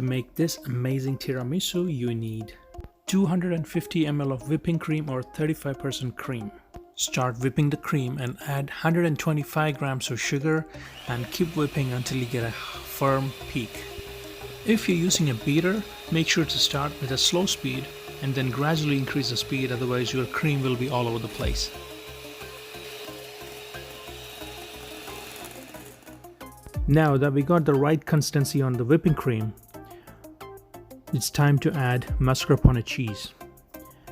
make this amazing tiramisu, you need 250 ml of whipping cream or 35% cream. Start whipping the cream and add 125 grams of sugar and keep whipping until you get a firm peak. If you're using a beater, make sure to start with a slow speed and then gradually increase the speed, otherwise your cream will be all over the place. Now that we got the right consistency on the whipping cream, it's time to add mascarpone cheese.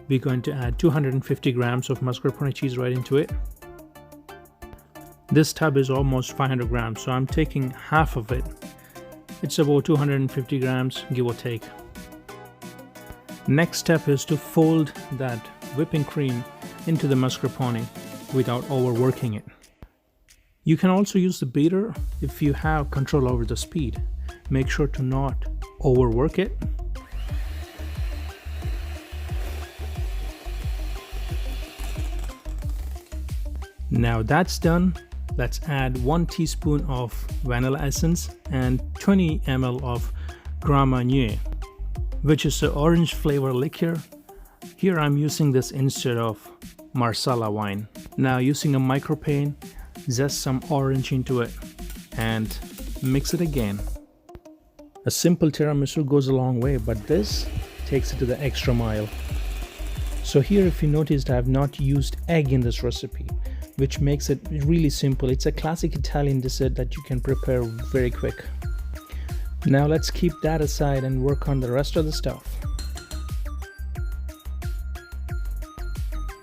We're going to add 250 grams of mascarpone cheese right into it. This tub is almost 500 grams, so I'm taking half of it. It's about 250 grams, give or take. Next step is to fold that whipping cream into the mascarpone without overworking it. You can also use the beater if you have control over the speed. Make sure to not overwork it. Now that's done, let's add 1 teaspoon of vanilla essence and 20 ml of marnier, which is an orange flavor liqueur. Here I'm using this instead of marsala wine. Now using a micropane, zest some orange into it and mix it again. A simple tiramisu goes a long way, but this takes it to the extra mile. So here, if you noticed, I have not used egg in this recipe, which makes it really simple. It's a classic Italian dessert that you can prepare very quick. Now let's keep that aside and work on the rest of the stuff.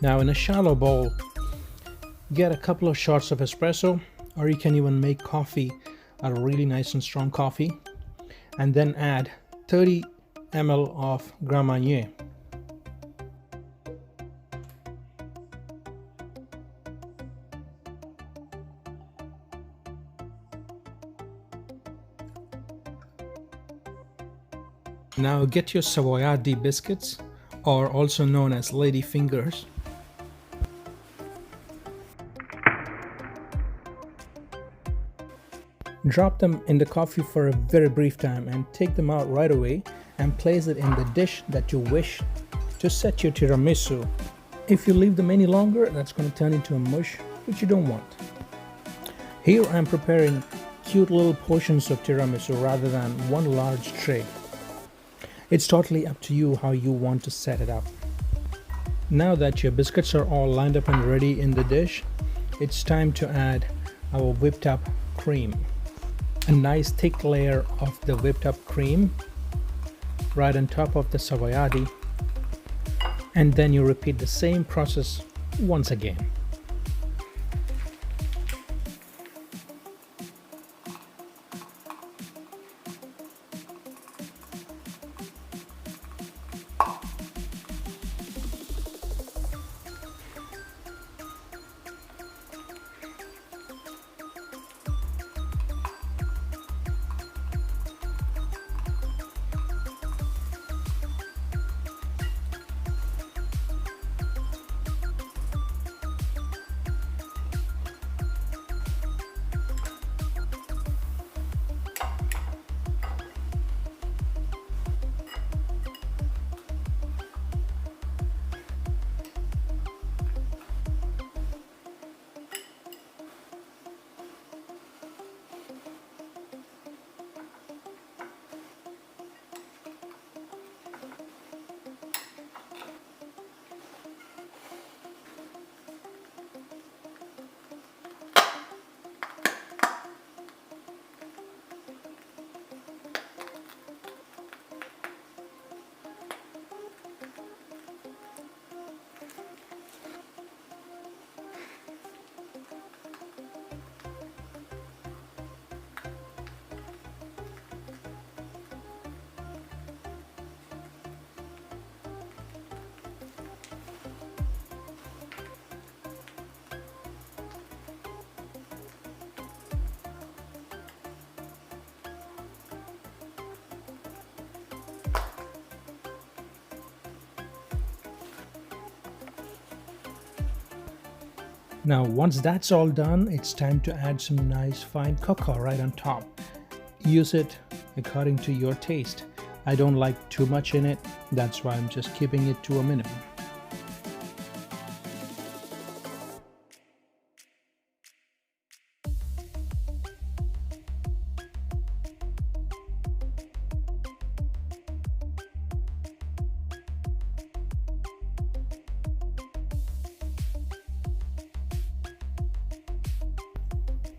Now in a shallow bowl, get a couple of shots of espresso, or you can even make coffee, a really nice and strong coffee, and then add 30 ml of Grand Marnier. Now get your Savoiardi biscuits, or also known as lady fingers. Drop them in the coffee for a very brief time and take them out right away and place it in the dish that you wish to set your tiramisu. If you leave them any longer, that's going to turn into a mush, which you don't want. Here I'm preparing cute little portions of tiramisu rather than one large tray. It's totally up to you how you want to set it up. Now that your biscuits are all lined up and ready in the dish, it's time to add our whipped up cream. A nice thick layer of the whipped up cream right on top of the Savoiardi, and then you repeat the same process once again. Now once that's all done, it's time to add some nice fine cocoa right on top. Use it according to your taste. I don't like too much in it, that's why I'm just keeping it to a minimum.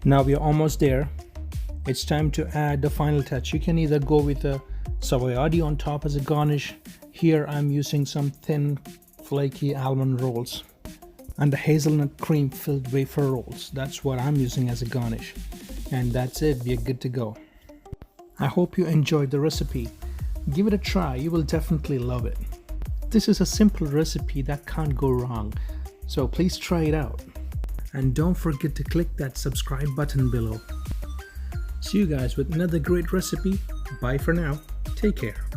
Now we are almost there. It's time to add the final touch. You can either go with a savoiardi on top as a garnish. Here I'm using some thin, flaky almond rolls and the hazelnut cream filled wafer rolls. That's what I'm using as a garnish. And that's it, we're good to go. I hope you enjoyed the recipe. Give it a try, you will definitely love it. This is a simple recipe that can't go wrong, so please try it out. And don't forget to click that subscribe button below. See you guys with another great recipe. Bye for now. Take care.